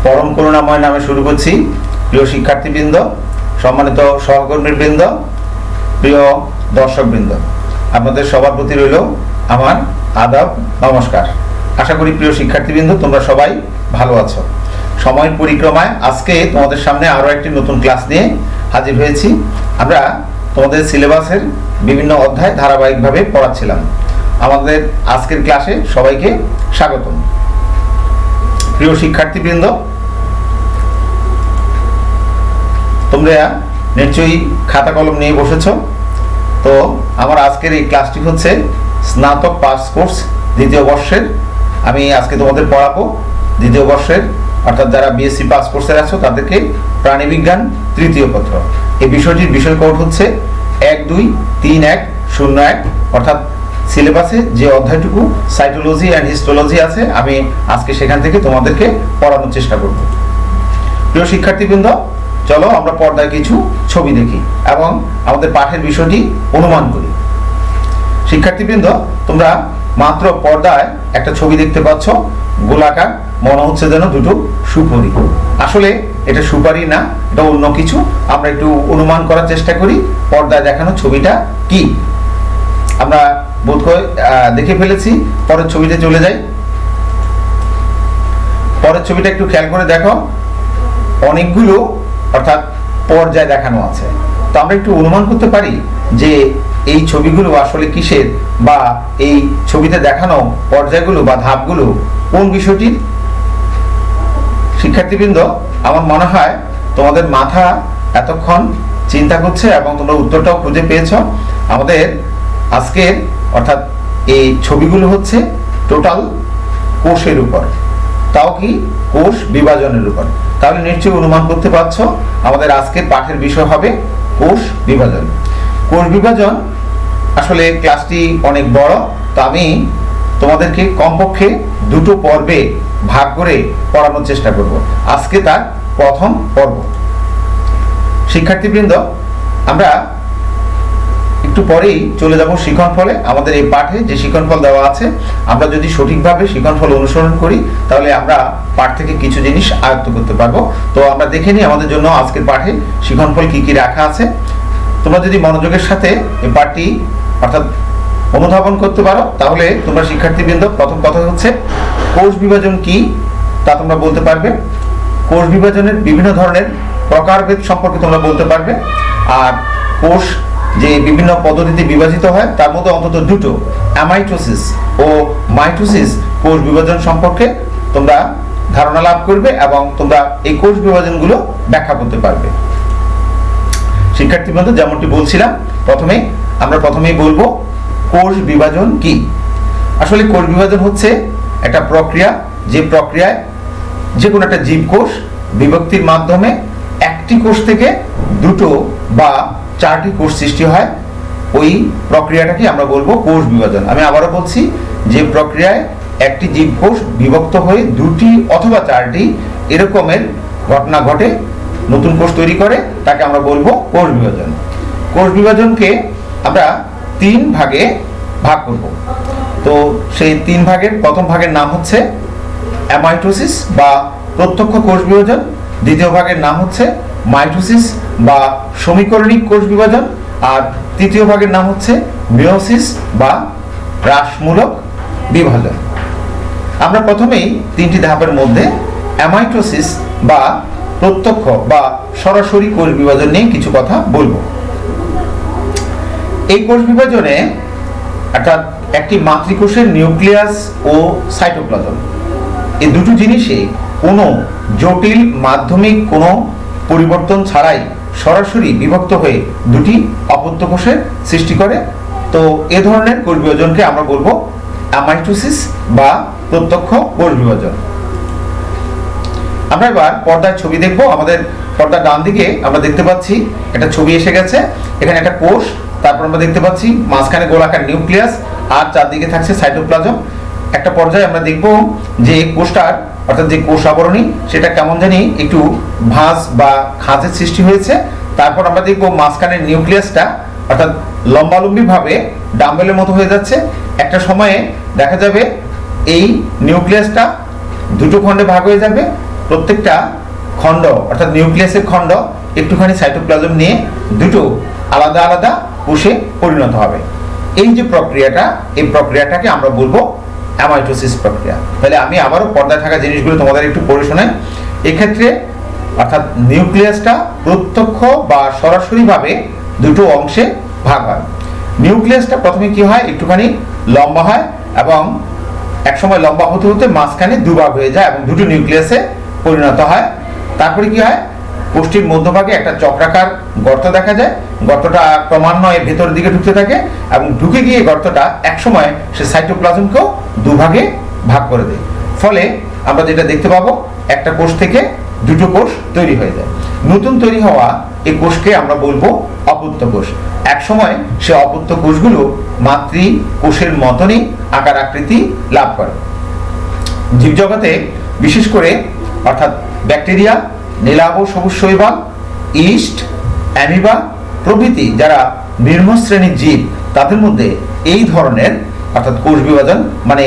পরম করুণাময় নামে শুরু করছি। প্রিয় শিক্ষার্থীবৃন্দ, সম্মানিত সহকর্মীবৃন্দ, প্রিয় দর্শকবৃন্দ, আপনাদের সবার প্রতি রইল আমার আদাব, নমস্কার। আশা করি প্রিয় শিক্ষার্থীবৃন্দ তোমরা সবাই ভালো আছো। সময়ের পরিক্রমায় আজকে তোমাদের সামনে আরও একটি নতুন ক্লাস নিয়ে হাজির হয়েছি। আমরা তোমাদের সিলেবাসের বিভিন্ন অধ্যায় ধারাবাহিকভাবে পড়াচ্ছিলাম। আমাদের আজকের ক্লাসে সবাইকে স্বাগতম। প্রিয় শিক্ষার্থীবৃন্দ, তোমরা নিশ্চয়ই খাতা কলম নিয়ে বসেছ। তো আমার আজকের এই ক্লাসটি হচ্ছে স্নাতক পাস কোর্স দ্বিতীয় বর্ষের। আমি আজকে তোমাদের পড়াবো দ্বিতীয় বর্ষের, অর্থাৎ যারা বিএসসি পাস কোর্সের আছো তাদেরকে প্রাণীবিজ্ঞান তৃতীয় পত্র। এই বিষয়টির বিষয় কোড হচ্ছে 123101, অর্থাৎ সিলেবাসে যে অধ্যায়টুকু সাইটোলজি অ্যান্ড হিস্টোলজি আছে আমি আজকে সেখান থেকে তোমাদেরকে পড়ানোর চেষ্টা করব। প্রিয় শিক্ষার্থীবৃন্দ, চলো আমরা পর্দায় কিছু ছবি দেখি এবং আমাদের পাঠের বিষয়টি অনুমান করি। শিক্ষার্থীবৃন্দ, তোমরা মাত্র পর্দায় একটা ছবি দেখতে পাচ্ছ, গোলাকার, মনে হচ্ছে যেন দুটো সুপারি। আসলে এটা সুপারি না, এটা অন্য কিছু। আমরা একটু অনুমান করার চেষ্টা করি পর্দায় দেখানো ছবিটা কি। আমরা বোধ করে দেখে ফেলেছি। পরের ছবিতে চলে যাই। পরের ছবিটা একটু খেয়াল করে দেখো, অনেকগুলো অর্থাৎ পর্যায় দেখানো আছে। তো আমরা একটু অনুমান করতে পারি যে এই ছবিগুলো আসলে কিসের, বা এই ছবিতে দেখানো পর্যায়গুলো বা ধাপগুলো কোন বিষয়টির। শিক্ষার্থীবৃন্দ, আমার মনে হয় তোমাদের মাথা এতক্ষণ চিন্তা করছে এবং তোমরা উত্তরটাও খুঁজে পেয়েছ। আমাদের আজকের অর্থাৎ এই ছবিগুলো হচ্ছে টোটাল কোষের উপর, তাও কি কোষ বিভাজনের উপর। তাহলে নিশ্চয়ই অনুমান করতে পারছো আমাদের আজকের পাঠের বিষয় হবে কোষ বিভাজন। কোষ বিভাজন আসলে ক্লাসটি অনেক বড়, তো আমি তোমাদেরকে কমপক্ষে দুটো পর্বে ভাগ করে পড়ানোর চেষ্টা করব। আজকে তার প্রথম পর্ব। শিক্ষার্থীবৃন্দ, আমরা একটু পরেই চলে যাব শিক্ষণফলে। আমাদের এই পাঠে যে শিক্ষণফল দেওয়া আছে, আমরা যদি সঠিকভাবে শিক্ষণফল অনুসরণ করি তাহলে আমরা পাঠ থেকে কিছু জিনিস আয়ত্ত করতে পারবো। তো আমরা দেখে নিই আমাদের জন্য আজকের পাঠে শিক্ষণফল কি কি রাখা আছে। তোমরা যদি মনোযোগের সাথে এই পাঠটি অর্থাৎ অনুধাবন করতে পারো তাহলে তোমরা শিক্ষার্থীবৃন্দ, প্রথম কথা হচ্ছে কোষ বিভাজন কি তা তোমরা বলতে পারবে। কোষ বিভাজনের বিভিন্ন ধরনের প্রকারভেদ সম্পর্কে তোমরা বলতে পারবে। আর কোষ যে বিভিন্ন পদ্ধতিতে বিভাজিত হয় তার মধ্যে অন্তত দুটো, অ্যামাইটোসিস ও মাইটোসিস, কোষ বিভাজন সম্পর্কে তোমরা ধারণা লাভ করবে এবং তোমরা এই কোষ বিভাজনগুলো ব্যাখ্যা করতে পারবে। শিক্ষার্থীবৃন্দ, যেমনটি বলছিলাম আমরা প্রথমেই বলবো কোষ বিভাজন কি। আসলে কোষ বিভাজন হচ্ছে একটা প্রক্রিয়া, যে প্রক্রিয়ায় যে কোনো একটা জীবকোষ বিভক্তির মাধ্যমে একটি কোষ থেকে দুটো বা চারটি কোষ সৃষ্টি হয়। ওই প্রক্রিয়াটাকে আমরা বলবো কোষ বিভাজন। আমি আবারও বলছি, যে প্রক্রিয়ায় একটি জীবকোষ বিভক্ত হয়ে দুটি অথবা চারটি এরকমের ঘটনা ঘটে, নতুন কোষ তৈরি করে, তাকে আমরা বলবো কোষ বিভাজন। কোষ বিভাজনকে আমরা তিন ভাগে ভাগ করব। তো সেই তিন ভাগের প্রথম ভাগের নাম হচ্ছে অ্যামাইটোসিস বা প্রত্যক্ষ কোষ বিভাজন, দ্বিতীয় ভাগের নাম হচ্ছে মাইটোসিস বা সমীকরণিক কোষ বিভাজন, আর তৃতীয় ভাগের নাম হচ্ছে মিয়োসিস বা হ্রাসমূলক বিভাজন। আমরা প্রথমেই তিনটি ধাপের মধ্যে অ্যামাইটোসিস বা প্রত্যক্ষ বা সরাসরি কোষ বিভাজন নিয়ে কিছু কথা বলবো। এই কোষ বিভাজনে অর্থাৎ একটি মাতৃকোষের নিউক্লিয়াস ও সাইটোপ্লাজম, এই দুটো জিনিসে কোনো জটিল মাধ্যমিক কোনো পরিবর্তন ছাড়াই সরাসরি বিভক্ত হয়ে দুটি অপত্য কোষের সৃষ্টি করে। তো এ ধরনের কোষ বিভাজনকে আমরা বলবো অ্যামাইটোসিস বা প্রত্যক্ষ কোষ বিভাজন। আমরা এবার পর্দায় ছবি দেখব। আমাদের পর্দার ডান দিকে আমরা দেখতে পাচ্ছি একটা ছবি এসে গেছে। এখানে একটা কোষ, তারপর আমরা দেখতে পাচ্ছি মাঝখানে গোলাকার নিউক্লিয়াস আর চারদিকে থাকছে সাইটোপ্লাজম। একটা পর্যায়ে আমরা দেখব যে কোষটার অর্থাৎ যে কোষ আবরণী সেটা কেমন জানি একটু ভাঁজ বা খাঁজের সৃষ্টি হয়েছে। তারপর আমরা দেখব মাঝখানের নিউক্লিয়াসটা অর্থাৎ লম্বালম্বি ভাবে ডাম্বেলের মতো হয়ে যাচ্ছে। একটা সময়ে দেখা যাবে এই নিউক্লিয়াসটা দুটো খণ্ডে ভাগ হয়ে যাবে প্রত্যেকটা খণ্ড অর্থাৎ নিউক্লিয়াসের খণ্ড একটুখানি সাইটোপ্লাজম নিয়ে দুটো আলাদা আলাদা কোষে পরিণত হবে। এই যে প্রক্রিয়াটা, এই প্রক্রিয়াটাকে আমরা বলবো অ্যামাইটোসিস প্রক্রিয়া। তাহলে আমি আবারও পর্দায় থাকা জিনিসগুলো তোমাদের একটু পড়ে শোনাই। এক্ষেত্রে অর্থাৎ নিউক্লিয়াসটা প্রত্যক্ষ বা সরাসরিভাবে দুটো অংশে ভাগ হয়। নিউক্লিয়াসটা প্রথমে কি হয়, একটুখানি লম্বা হয় এবং একসময় লম্বা হতে হতে মাঝখানে দুভাগ হয়ে যায় এবং দুটো নিউক্লিয়াসে পরিণত হয়। তারপরে কি হয়, কোষটির মধ্যভাগে একটা চক্রাকার গর্ত দেখা যায়। গর্তটা ক্রমান্বয়ে ভেতর দিকে ঢুকতে থাকে এবং ঢুকে গিয়ে গর্তটা একসময় সে সাইটোপ্লাজমকেও দুভাগে ভাগ করে দেয়। ফলে আমরা যেটা দেখতে পাবো, একটা কোষ থেকে দুটো কোষ তৈরি হয়ে যায়। নতুন তৈরি হওয়া এই কোষকে আমরা বলবো অপত্য কোষ। একসময় সে অপত্য কোষগুলো মাতৃ কোষের মতনই আকার আকৃতি লাভ করে। জীবজগতে বিশেষ করে অর্থাৎ ব্যাকটেরিয়া, নীলাভ সবুজ শৈবাল, ইস্ট, অ্যামিবা প্রভৃতি যারা নিম্ন শ্রেণীর জীব, তাদের মধ্যে এই ধরনের অর্থাৎ কোষ বিভাজন মানে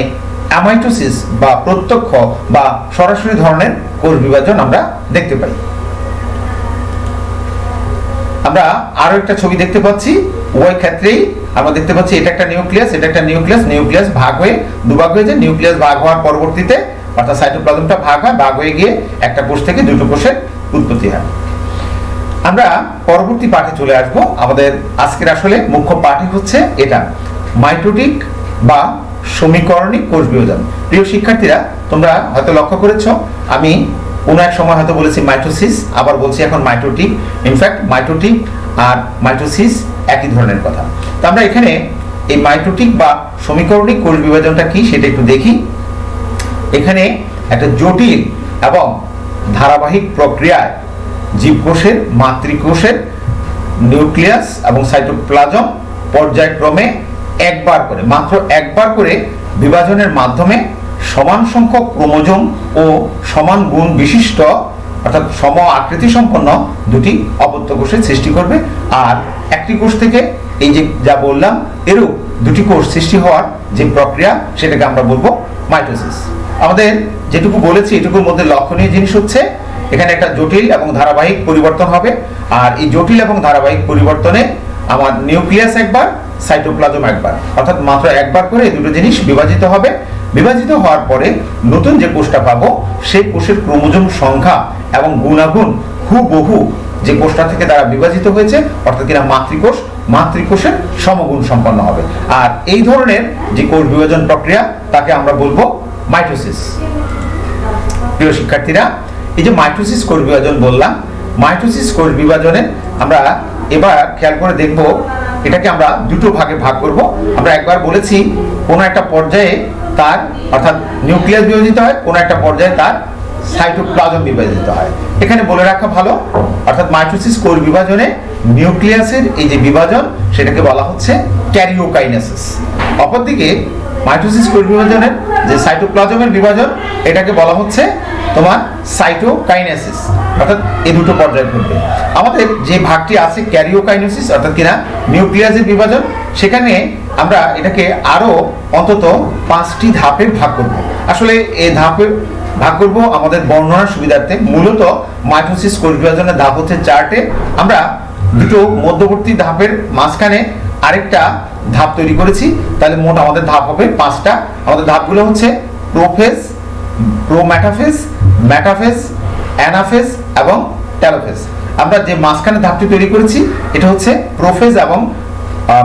অ্যামাইটোসিস বা প্রত্যক্ষ বা সরাসরি ধরনের কোষ বিভাজন আমরা দেখতে পাই। আমরা আরো একটা ছবি দেখতে পাচ্ছি। ওই ক্ষেত্রেই আমরা দেখতে পাচ্ছি এটা একটা নিউক্লিয়াস, এটা একটা নিউক্লিয়াস। নিউক্লিয়াস ভাগ হয়ে দুভাগ হয়ে যায়। নিউক্লিয়াস ভাগ হওয়ার পরবর্তীতে অর্থাৎ সাইটোপ্লাজমটা ভাগ হয়ে গিয়ে একটা কোষ থেকে দুটো কোষের উৎপত্তি হয়। আমরা পরবর্তী পাঠে চলে আসব। আমাদের আজকের আসলে মুখ্য পাঠই হচ্ছে এটা, মাইটোটিক বা সমীকরণিক কোষ বিভাজন। প্রিয় শিক্ষার্থীরা, তোমরা হয়তো লক্ষ্য করেছো আমি কোনো এক সময় হয়তো বলেছি মাইটোসিস, আবার বলছি এখন মাইটোটিক। ইনফ্যাক্ট মাইটোটিক আর মাইটোসিস একই ধরনের কথা। তো আমরা এখানে এই মাইটোটিক বা সমীকরণিক কোষ বিভাজনটা কি সেটা একটু দেখি। এখানে একটা জটিল এবং ধারাবাহিক প্রক্রিয়ায় জীবকোষের মাতৃকোষের নিউক্লিয়াস এবং সাইটোপ্লাজম পর্যায়ক্রমে মাত্র একবার করে বিভাজনের মাধ্যমে সমান সংখ্যক ক্রোমোজোম ও সমান গুণ বিশিষ্ট অর্থাৎ সম আকৃতি সম্পন্ন দুটি অপত্য কোষের সৃষ্টি করবে। আর একটি কোষ থেকে এই যে যা বললাম এরূপ দুটি কোষ সৃষ্টি হওয়ার যে প্রক্রিয়া সেটাকে আমরা বলবো মাইটোসিস। আমাদের যেটুকু বলেছি এটুকুর মধ্যে লক্ষণীয় জিনিস হচ্ছে এখানে একটা জটিল এবং ধারাবাহিক পরিবর্তন হবে। আর এই জটিল এবং ধারাবাহিক পরিবর্তনে আমার নিউক্লিয়াস একবার, সাইটোপ্লাজম একবার, অর্থাৎ মাত্র একবার করে এই দুটো জিনিস বিভাজিত হবে। বিভাজিত হওয়ার পরে নতুন যে কোষটা পাবো সেই কোষের ক্রোমোজোম সংখ্যা এবং গুণাগুণ হুবহু যে কোষটা থেকে তারা বিভাজিত হয়েছে অর্থাৎ কিনা মাতৃকোষের সমগুণ সম্পন্ন হবে। আর এই ধরনের যে কোষ বিভাজন প্রক্রিয়া তাকে আমরা বলবো মাইটোসিস। প্রিয় শিক্ষার্থীরা, এই যে মাইটোসিস কোষ বিভাজন বললাম, মাইটোসিস কোষ বিভাজনে আমরা এবার খেয়াল করে দেখব এটাকে আমরা দুটো ভাগে ভাগ করব। আমরা একবার বলেছি কোনো একটা পর্যায়ে তার অর্থাৎ নিউক্লিয়াস বিভাজিত হয়, কোনো একটা পর্যায়ে তার সাইটোপ্লাজম বিভাজিত হয়। এখানে বলে রাখা ভালো অর্থাৎ মাইটোসিস কোষ বিভাজনে নিউক্লিয়াসের এই যে বিভাজন সেটাকে বলা হচ্ছে ক্যারিওকাইনেসিস। অপরদিকে মাইটোসিস কোষ বিভাজনের যে সাইটোপ্লাজমের বিভাজন এটাকে বলা হচ্ছে তোমার সাইটোকাইনেসিস। অর্থাৎ এই দুটো পর্যায়ে ঘটবে। আমাদের যে ভাগটি আছে ক্যারিওকাইনেসিস অর্থাৎ কিনা নিউক্লিয়াসের বিভাজন, সেখানে আমরা এটাকে আরো অন্তত 5টি ধাপে ভাগ করব। আসলে এই ধাপে ভাগ করব আমাদের বর্ণনার সুবিধার্থে। মূলত মাইটোসিস কোষ বিভাজনের ধাপ হচ্ছে 4টে। আমরা দুটো মধ্যবর্তী ধাপের মাঝখানে আরেকটা ধাপ তৈরি করেছি, তাহলে মোট আমাদের ধাপ হবে 5টা। আমাদের ধাপগুলো হচ্ছে প্রোফেজ, প্রোম্যাটাফেজ, মেটাফেজ, অ্যানাফেজ এবং টেলোফেজ। আমরা যে মাঝখানে ধাপটি তৈরি করেছি এটা হচ্ছে প্রোফেজ এবং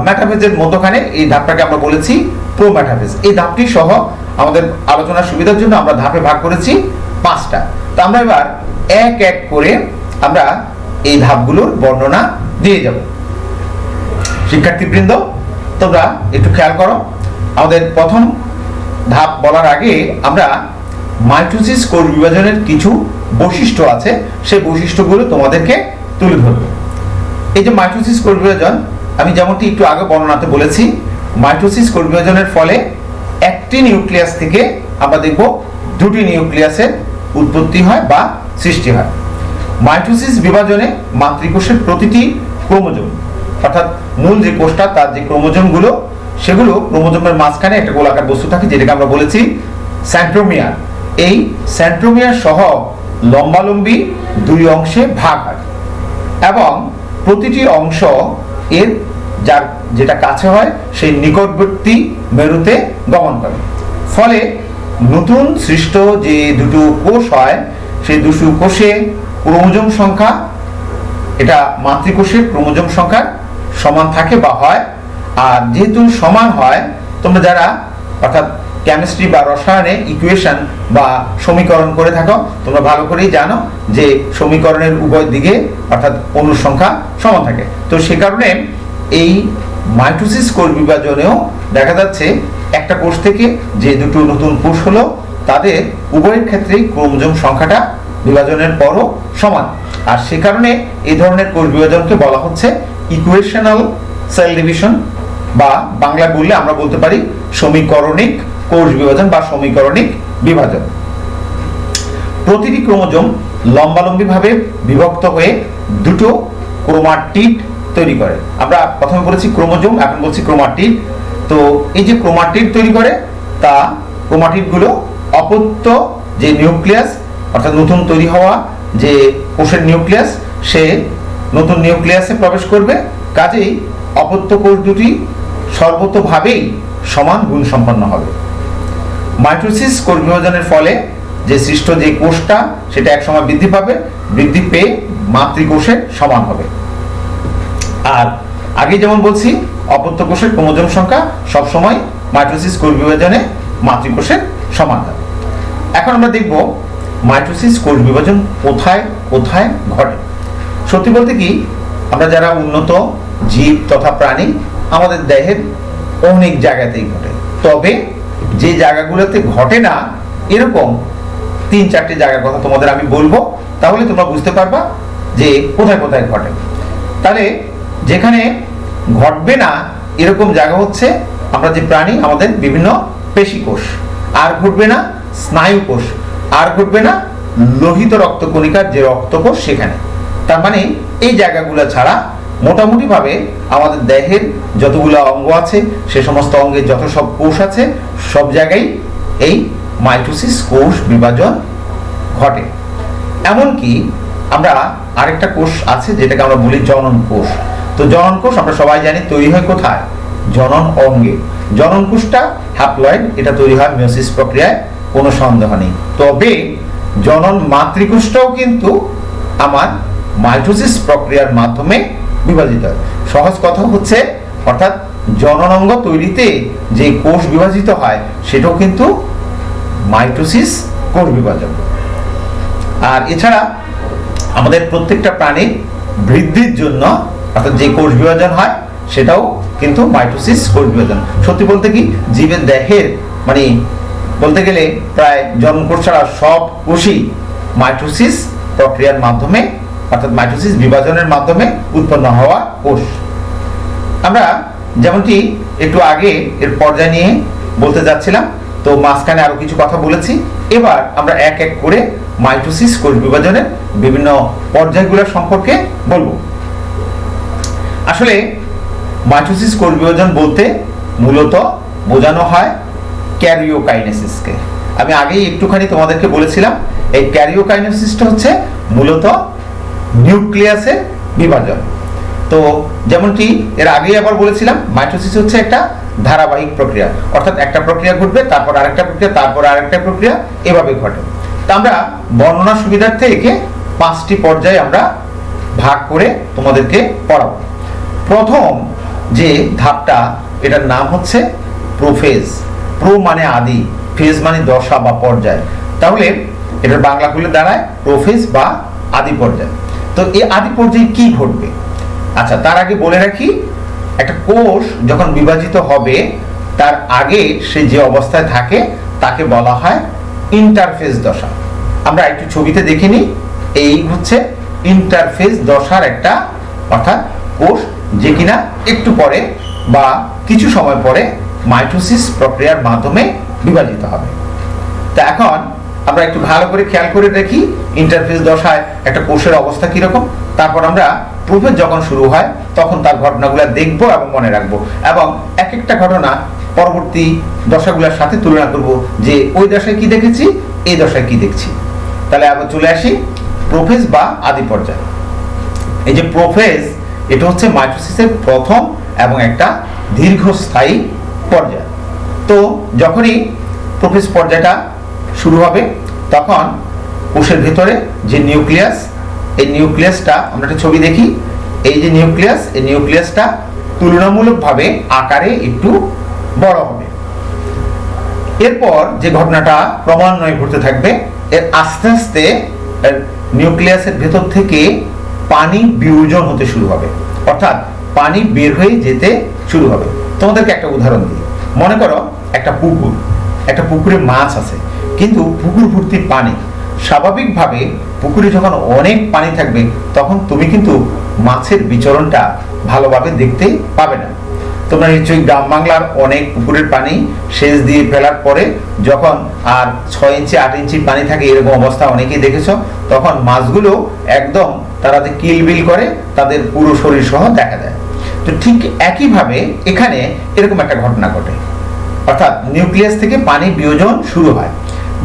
মেটাফেজের মধ্যখানে এই ধাপটাকে আমরা বলেছি প্রোম্যাটাফেজ। এই ধাপটি সহ আমাদের আলোচনার সুবিধার জন্য আমরা ধাপে ভাগ করেছি 5টা। তো আমরা এবার এক এক করে আমরা এই ধাপগুলোর বর্ণনা দিয়ে যাব। শিক্ষার্থীবৃন্দ, তোমরা একটু খেয়াল করো। আমাদের প্রথম ধাপ বলার আগে আমরা মাইটোসিস কোষ বিভাজনের কিছু বৈশিষ্ট্য আছে, সেই বৈশিষ্ট্যগুলো তোমাদেরকে তুলে ধরব। এই যে মাইটোসিস কোষ বিভাজন আমি যেমনটি একটু আগে বর্ণনাতে বলেছি, মাইটোসিস কোষ বিভাজনের ফলে একটি নিউক্লিয়াস থেকে আমরা দেখব দুটি নিউক্লিয়াসের উৎপত্তি হয় বা সৃষ্টি হয়। মাইটোসিস বিভাজনে মাতৃকোষের প্রতিটি ক্রোমোজোম অর্থাৎ মূল যে কোষটা তার যে ক্রোমোজোমগুলো সেগুলো ক্রোমোজোমের মাঝখানে একটা গোলাকার বস্তু থাকে যেটাকে আমরা বলেছি সেন্ট্রোমিয়ার। এই সেন্ট্রোমিয়ার সহ লম্বালম্বি দুই অংশে ভাগ হয় এবং প্রতিটি অংশ এর যার যেটা কাছে হয় সেই নিকটবর্তী মেরুতে গমন করে। ফলে নতুন সৃষ্ট যে দুটো কোষ হয় সেই দুটো কোষে ক্রোমোজোম সংখ্যা, এটা মাতৃকোষের ক্রোমোজোম সংখ্যার সমান থাকে বা হয়। আর যেহেতু সমান হয়, তোমরা যারা অর্থাৎ কেমিস্ট্রি বা রসায়নে ইকুয়েশন বা সমীকরণ করে থাকো, তোমরা ভালো করেই জানো যে সমীকরণের উভয় দিকে অর্থাৎ অণুর সংখ্যা সমান থাকে। তো সে কারণে এই মাইটোসিস কোষ বিভাজনেও দেখা যাচ্ছে একটা কোষ থেকে যে দুটো নতুন কোষ হলো তাদের উভয়ের ক্ষেত্রেই ক্রোমোজোম সংখ্যাটা বিভাজনের পরও সমান। আর সে কারণে এই ধরনের কোষ বিভাজনকে বলা হচ্ছে ইকুয়েশনাল সেল ডিভিশন, বা বাংলা বললে আমরা বলতে পারি সমীকরণিক কোষ বিভাজন বা সমীকরণিক বিভাজন। প্রতিটি ক্রোমোজোম লম্বালম্বিভাবে বিভক্ত হয়ে দুটো ক্রোমাটিড তৈরি করে। আমরা প্রথমে বলেছি ক্রোমোজোম, এখন বলছি ক্রোমাটিড। তো এই যে ক্রোমাটিড তৈরি করে, তা ক্রোমাটিডগুলো অপত্য যে নিউক্লিয়াস অর্থাৎ নতুন তৈরি হওয়া যে কোষের নিউক্লিয়াস, সে নতুন নিউক্লিয়াসে প্রবেশ করবে। কাজেই অপত্য কোষ দুটি সর্বতোভাবেই সমান গুণ সম্পন্ন হবে। মাইটোসিস কোষ বিভাজনের ফলে যে সৃষ্ট যে কোষটা সেটা একসময় বৃদ্ধি পাবে, বৃদ্ধি পেয়ে মাতৃকোষের সমান হবে। আর আগে যেমন বলছি, অপত্য কোষের ক্রোমোজোম সংখ্যা সবসময় মাইটোসিস কোষ বিভাজনে মাতৃকোষের সমান হয়। এখন আমরা দেখব মাইটোসিস কোষ বিভাজন কোথায় কোথায় ঘটে। সত্যি বলতে কি, আমরা যারা উন্নত জীব তথা প্রাণী, আমাদের দেহের অনেক জায়গাতেই ঘটে। তবে যে জায়গাগুলোতে ঘটে না, এরকম 3-4টি জায়গার কথা তোমাদের আমি বলবো, তাহলে তোমরা বুঝতে পারবা যে কোথায় কোথায় ঘটে। তাহলে যেখানে ঘটবে না এরকম জায়গা হচ্ছে আমরা যে প্রাণী, আমাদের বিভিন্ন পেশি কোষ, আর ঘটবে না স্নায়ু কোষ, আর ঘটবে না লোহিত রক্তকণিকার যে রক্তকোষ সেখানে। তার মানে এই জায়গাগুলো ছাড়া মোটামুটি ভাবে আমাদের দেহের যতগুলো অঙ্গ আছে, সে সমস্ত অঙ্গের যত সব কোষ আছে, সব জায়গায় এই মাইটোসিস কোষ বিভাজন ঘটে। এমনকি আমরা আরেকটা কোষ আছে যেটাকে আমরা বলি জনন কোষ। তো জনন কোষ আমরা সবাই জানি তৈরি হয় কোথায়? জনন অঙ্গে। জনন কোষটা হ্যাপ্লয়েড, এটা তৈরি হয় মিয়োসিস প্রক্রিয়ায়, কোনো সন্দেহ নেই। তবে জনন মাতৃকোষটাও কিন্তু আমার মাইটোসিস প্রক্রিয়ার মাধ্যমে বিভাজিত হয়। সহজ কথা হচ্ছে, অর্থাৎ জননাঙ্গ তৈরিতে যে কোষ বিভাজিত হয় সেটাও কিন্তু মাইটোসিস কোষ বিভাজন। আর এছাড়া আমাদের প্রত্যেকটা প্রাণীর বৃদ্ধির জন্য অর্থাৎ যে কোষ বিভাজন হয় সেটাও কিন্তু মাইটোসিস কোষ বিভাজন। সত্যি বলতে কি, জীবের দেহের মানে বলতে গেলে প্রায় জন্মকোষ ছাড়া সব কোষই মাইটোসিস প্রক্রিয়ার মাধ্যমে অর্থাৎ মাইটোসিস বিভাজনের মাধ্যমে উৎপন্ন হওয়া কোষ। আমরা যেমনটি একটু আগে এর পর্যায় নিয়ে বলতে যাচ্ছিলাম, তো মাঝখানে আরো কিছু কথা বলেছি। এবার আমরা এক এক করে মাইটোসিস কোষ বিভাজনের বিভিন্ন পর্যায়গুলো সম্পর্কে বলবো। আসলে মাইটোসিস কোষ বিভাজন বলতে মূলত বোঝানো হয় ক্যারিওকাইনেসিসকে। আমি আগেই একটুখানি তোমাদেরকে বলেছিলাম, এই ক্যারিওকাইনেসিসটা হচ্ছে মূলত নিউক্লিয়াসের বিভাজন। তো যেমনটি এর আগেই আবার বলেছিলাম, মাইটোসিস হচ্ছে একটা ধারাবাহিক প্রক্রিয়া, অর্থাৎ একটা প্রক্রিয়া ঘটবে, তারপর আরেকটা প্রক্রিয়া, তারপর আরেকটা প্রক্রিয়া, এভাবে ঘটে। তা আমরা বর্ণনা সুবিধার্থে একে 5টি পর্যায়ে আমরা ভাগ করে তোমাদেরকে পড়াবো। প্রথম যে ধাপটা, এটার নাম হচ্ছে প্রোফেজ। প্রো মানে আদি, ফেজ মানে দশা বা পর্যায়। তাহলে এটার বাংলা করলে দাঁড়ায় প্রোফেজ বা আদি পর্যায়। তো এই আদি পর্যায়ে কি ঘটবে? আচ্ছা, তার আগে বলে রাখি, একটা কোষ যখন বিভাজিত হবে তার আগে সে যে অবস্থায় থাকে তাকে বলা হয় ইন্টারফেজ দশা। আমরা একটু ছবিতে দেখে নিই, এই হচ্ছে ইন্টারফেজ দশার একটা অর্থাৎ কোষ যে কিনা একটু পরে বা কিছু সময় পরে মাইটোসিস প্রক্রিয়ার মাধ্যমে বিভাজিত হবে। তা এখন আমরা একটু ভালো করে খেয়াল করে দেখি ইন্টারফেজ দশায় একটা কোষের অবস্থা কিরকম। তারপর আমরা প্রোফেজ যখন শুরু হয় তখন তার ঘটনাগুলো দেখব এবং মনে রাখবো, এবং এক একটা ঘটনা পরবর্তী দশাগুলোর সাথে তুলনা করব যে ওই দশায় কি দেখেছি, এই দশায় কি দেখছি। তাহলে আবার চলে আসি প্রোফেজ বা আদি পর্যায়। এই যে প্রোফেজ, এটা হচ্ছে মাইটোসিসের প্রথম এবং একটা দীর্ঘস্থায়ী পর্যায়। তো যখনই প্রোফেজ পর্যায়টা শুরু হবে তখন কোষের ভেতরে যে নিউক্লিয়াস, এই নিউক্লিয়াসটা আমরা একটা ছবি দেখি, এই যে নিউক্লিয়াস, এই নিউক্লিয়াসটা তুলনামূলকভাবে আকারে একটু বড় হবে। এরপর যে ঘটনাটা ক্রমান্বয়ে ঘটতে থাকবে, এর আস্তে আস্তে নিউক্লিয়াসের ভেতর থেকে পানি বিয়োজন হতে শুরু হবে, অর্থাৎ পানি বের হয়ে যেতে শুরু হবে। তোমাদেরকে একটা উদাহরণ দিই। মনে করো একটা পুকুর, একটা পুকুরে মাছ আছে, কিন্তু পুকুর ভর্তি পানি। স্বাভাবিকভাবে পুকুরে যখন অনেক পানি থাকবে তখন তুমি কিন্তু মাছের বিচরণটা ভালোভাবে দেখতে পাবে না। তোমরা নিশ্চয়ই গ্রাম বাংলার অনেক পুকুরের পানি সেচ দিয়ে ফেলার পরে যখন আর 6 ইঞ্চি 8 ইঞ্চি পানি থাকে, এরকম অবস্থা অনেকেই দেখেছ, তখন মাছগুলো একদম তারা যে কিলবিল করে তাদের পুরো শরীর সহ দেখা যায়। তো ঠিক একইভাবে এখানে এরকম একটা ঘটনা ঘটে, অর্থাৎ নিউক্লিয়াস থেকে পানি বিয়োজন শুরু হয়।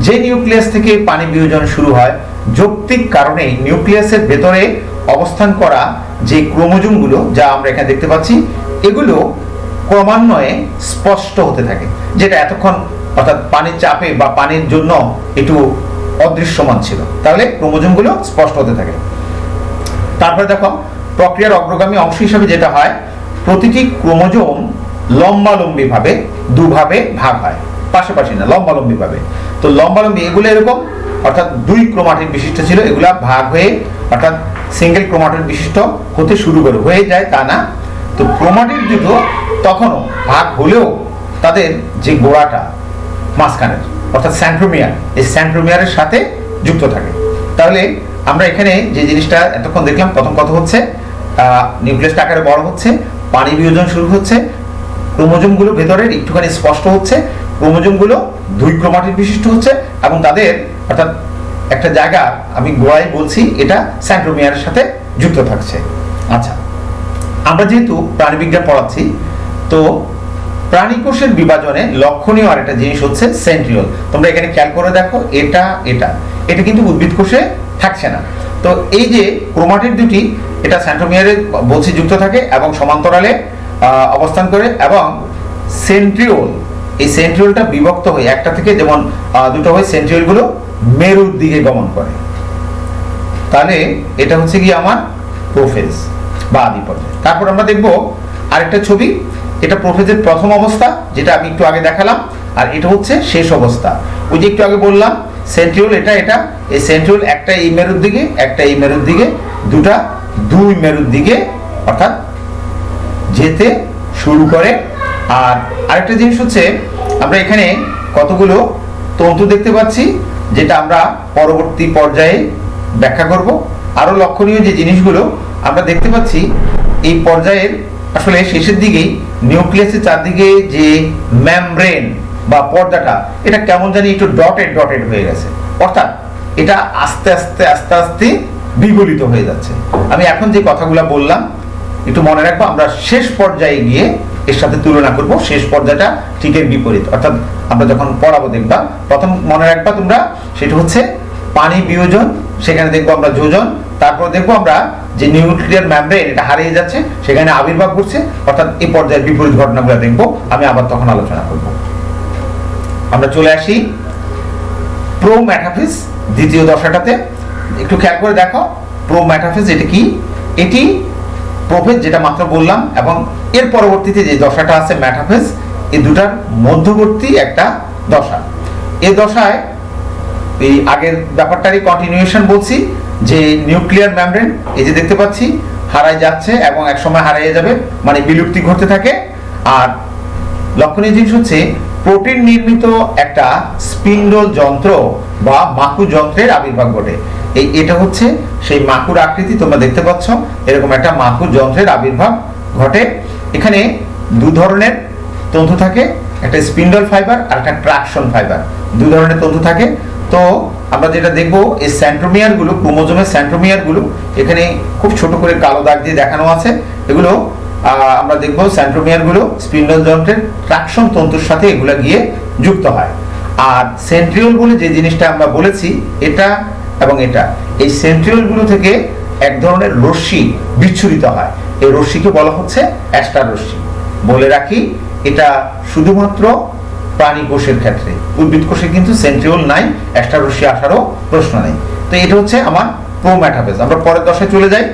যে নিউক্লিয়াস থেকে পানি বিয়োজন শুরু হয়, যৌক্তিক কারণে নিউক্লিয়াসের ভেতরে অবস্থান করা যে ক্রোমোজোমগুলো, যা আমরা এখানে দেখতে পাচ্ছি, এগুলো ক্রমান্বয়ে স্পষ্ট হতে থাকে, যেটা এতক্ষণ অর্থাৎ পানির চাপে বা পানির জন্য একটু অদৃশ্যমান ছিল। তাহলে ক্রোমোজোমগুলো স্পষ্ট হতে থাকে। তারপরে দেখো প্রক্রিয়ার অগ্রগামী অংশ হিসাবে যেটা হয়, প্রতিটি ক্রোমোজোম লম্বালম্বি ভাবে দুভাবে ভাগ হয়, পাশাপাশি না, লম্বালম্বি ভাবে। তো লম্বালম্বি এগুলো এরকম, অর্থাৎ 2 ক্রোমাটিড বিশিষ্ট ছিল, এগুলা ভাগ হয়ে অর্থাৎ সিঙ্গেল ক্রোমাটিড বিশিষ্ট হতে শুরু করে, হয়ে যায় তা না। তো ক্রোমাটিড দুটো তখনও ভাগ হলেও তাদের যে গোড়াটা মাঝখানের, অর্থাৎ সেন্ট্রোমিয়ার, এই সেন্ট্রোমিয়ারের সাথে যুক্ত থাকে। তাহলে আমরা এখানে যে জিনিসটা এতক্ষণ দেখলাম, প্রথম কথা হচ্ছে নিউক্লিয়াসটা আকারে বড় হচ্ছে, পানি বিয়োজন শুরু হচ্ছে, ক্রোমোজোমগুলো ভেতরের একটুখানি স্পষ্ট হচ্ছে, ক্রোমোজোমগুলো 2 ক্রোমাটিড বিশিষ্ট হচ্ছে এবং তাদের অর্থাৎ একটা জায়গা আমি গোড়ায় বলছি এটা সেন্ট্রোমিয়ারের সাথে যুক্ত থাকছে। আচ্ছা, আমরা যেহেতু প্রাণীবিজ্ঞান পড়াচ্ছি, তো প্রাণী কোষের বিভাজনে লক্ষণীয় আরেকটা জিনিস হচ্ছে সেন্ট্রিওল। তোমরা এখানে খেয়াল করে দেখো, এটা এটা এটা কিন্তু উদ্ভিদ কোষে থাকছে না। তো এই যে ক্রোমাটিড দুটি, এটা সেন্ট্রোমিয়ারে বলছি যুক্ত থাকে এবং সমান্তরালে অবস্থান করে, এবং সেন্ট্রিওল, এই সেন্ট্রিওলটা বিভক্ত হয়ে একটা থেকে যেমন দুটো হয়ে সেন্ট্রিওলগুলো মেরুর দিকে গমন করে। তাহলে এটা হচ্ছে কি আমার প্রোফেজ বা আদি পর্যায়। তারপর আমরা দেখব আরেকটা ছবি, এটা প্রোফেজের প্রথম অবস্থা, যেটা আমি একটু আগে দেখালাম, আর এটা হচ্ছে শেষ অবস্থা। ওই যে একটু আগে বললাম সেন্ট্রিওল, এটা এটা এই সেন্ট্রিওল একটা এই মেরুর দিকে, একটা এই মেরুর দিকে, দুটা 2 মেরুর দিকে অর্থাৎ যেতে শুরু করে। আর আরেকটা জিনিস হচ্ছে, আমরা এখানে কতগুলো তন্তু দেখতে পাচ্ছি, যেটা আমরা পরবর্তী পর্যায়ে ব্যাখ্যা করব। আরো লক্ষণীয় যে জিনিসগুলো আমরা দেখতে পাচ্ছি, এই পর্যায়ের আসলে শেষের দিকেই নিউক্লিয়াসের চারদিকে যে মেমব্রেন বা পর্দাটা, এটা কেমন জানি একটু ডটেড ডটেড হয়ে গেছে, অর্থাৎ এটা আস্তে আস্তে আস্তে আস্তে বিগলিত হয়ে যাচ্ছে। আমি এখন যে কথাগুলো বললাম একটু মনে রাখবো, আমরা শেষ পর্যায়ে গিয়ে এর সাথে তুলনা করব। শেষ পর্যায়টা ঠিক এর বিপরীত, অর্থাৎ আমরা যখন পড়াবো দেখবা, প্রথম মনে রাখবা তোমরা, সেটা হচ্ছে পানি বিয়োজন, সেখানে দেখবো আমরা যোজন, তারপর দেখবো আমরা যে নিউক্লিয়ার মেমব্রেন এটা হারিয়ে যাচ্ছে, সেখানে আবির্ভাব ঘটছে, অর্থাৎ এই পর্যায়ের বিপরীত ঘটনাগুলো দেখবো, আমি আবার তখন আলোচনা করব। আমরা চলে আসি প্রোমেটাফেজ দ্বিতীয় দশাটাতে। একটু খেয়াল করে দেখো প্রোমেটাফেজ এটা কি। এটি প্রোফেজ যেটা মাত্র বললাম, এবং এর পরবর্তীতে যে দশাটা আছে মেটাফেজ, এই দুটার মধ্যবর্তী একটা দশা। এই দশায় এই আগের ব্যাপারটারই কন্টিনিউয়েশন বলছি, যে নিউক্লিয়ার মেমব্রেন এই যে দেখতে পাচ্ছি হারায় যাচ্ছে এবং এক সময় হারিয়ে যাবে, মানে বিলুপ্তি ঘটতে থাকে। আর লক্ষণীয় জিনিস হচ্ছে প্রোটিন নির্মিত একটা স্পিন্ডল যন্ত্র বা মাকু যন্ত্রের আবির্ভাব ঘটে। এটা হচ্ছে সেই মাকুর আকৃতি, তোমরা দেখতে পাচ্ছ এরকম একটা মাকু যন্ত্রের আবির্ভাব ঘটে। এখানে 2 ধরনের তন্তু থাকে, একটা স্পিন্ডল ফাইবার আর একটা ট্রাকশন ফাইবার, 2 ধরনের তন্তু থাকে। তো আমরা যেটা দেখবো, এই সেন্ট্রোমিয়ার গুলো, ক্রোমোজোমের সেন্ট্রোমিয়ার গুলো এখানে খুব ছোট করে কালো দাগ দিয়ে দেখানো আছে। এগুলো আমরা দেখবো সেন্ট্রোমিয়ার গুলো স্পিন্ডল যন্ত্রের ট্রাকশন তন্তুর সাথে এগুলা গিয়ে যুক্ত হয়। আর সেন্ট্রিওল বলে যে জিনিসটা আমরা বলেছি, এটা এবং এটা, এই সেন্ট্রিওলগুলো থেকে এক ধরনের রশ্মি বিচ্ছুরিত হয়। এই রশ্মিকে বলা হচ্ছে অ্যাস্টার রশ্মি। বলে রাখি, এটা শুধুমাত্র প্রাণী কোষের ক্ষেত্রে, উদ্ভিদ কোষে কিন্তু সেন্ট্রিওল নাই, অ্যাস্টার রশ্মি আসারও প্রশ্ন নেই। তো এটা হচ্ছে আমার প্রোমেটাফেজ। আমরা পরের দশায় চলে যাই।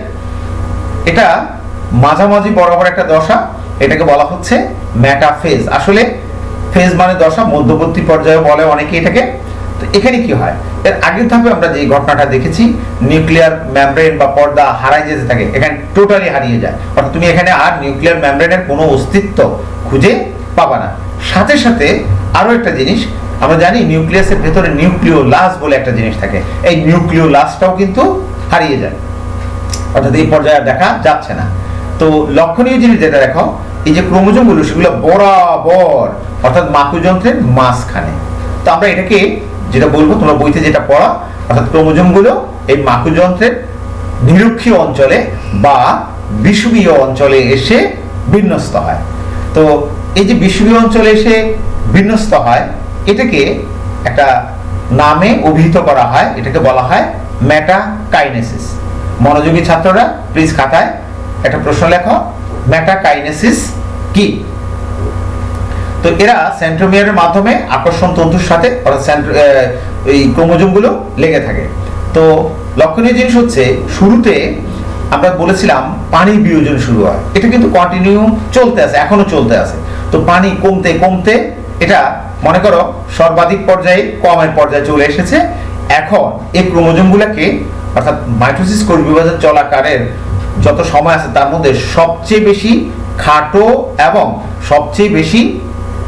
এটা মাঝামাঝি বরাবর একটা দশা, এটাকে বলা হচ্ছে মেটাফেজ। আসলে ফেজ মানে দশা, মধ্যবর্তী পর্যায়ে বলে অনেকে এটাকে। তো এখানে কি হয়, এর আগের ধাপে আমরা যে ঘটনাটা দেখেছি, নিউক্লিয়ার মেমব্রেন বা পর্দা হারায় যেতে থাকে, এখানে টোটালি হারিয়ে যায়। অর্থাৎ তুমি এখানে আর নিউক্লিয়ার মেমব্রেনের কোনো অস্তিত্ব খুঁজে পাবা না। সাথে সাথে আরো একটা জিনিস আমরা জানি, নিউক্লিয়াসের ভেতরে নিউক্লিওলাস বলে একটা জিনিস থাকে, এই নিউক্লিওলাসটাও কিন্তু হারিয়ে যায়, অর্থাৎ এই পর্যায়ে দেখা যাচ্ছে না। তো লক্ষণীয় জিনিস যেটা দেখো, এই যে ক্রোমোজোমগুলো সেগুলো বরাবর অর্থাৎ মাকুযন্ত্রের মাঝখানে। তো আমরা এটাকে যেটা বলবো, তোমরা বইতে যেটা পড়া, অর্থাৎ ক্রোমোজোমগুলো এই মাকুযন্ত্রের নিরক্ষীয় অঞ্চলে বা বিষুবীয় অঞ্চলে এসে বিন্যস্ত হয়। তো এই যে বিষুবীয় অঞ্চলে এসে বিন্যস্ত হয়, এটাকে একটা নামে অভিহিত করা হয়, এটাকে বলা হয় মেটাকাইনেসিস। মনোযোগী ছাত্ররা প্লিজ খাতায় একটা প্রশ্ন লেখো, মেটাকাইনেসিস কি? তো এরা সেন্ট্রোমিয়ারের মাধ্যমে আকর্ষণ তন্তুর সাথে এই ক্রোমোজোমগুলো লেগে থাকে। তো লক্ষণীয় জিনিস হচ্ছে, শুরুতে আমরা বলেছিলাম পানির বিয়োজন শুরু হয়, এটা কিন্তু কন্টিনিউ চলতে আছে, এখনো চলতে আছে। তো পানি কমতে কমতে এটা মনে করো সর্বাধিক পর্যায়ে কমের পর্যায়ে চলে এসেছে। এখন এই ক্রোমোজোমগুলোকে, অর্থাৎ মাইটোসিস কোষ বিভাজন চলাকালের যত সময় আছে তার মধ্যে সবচেয়ে বেশি খাটো এবং সবচেয়ে বেশি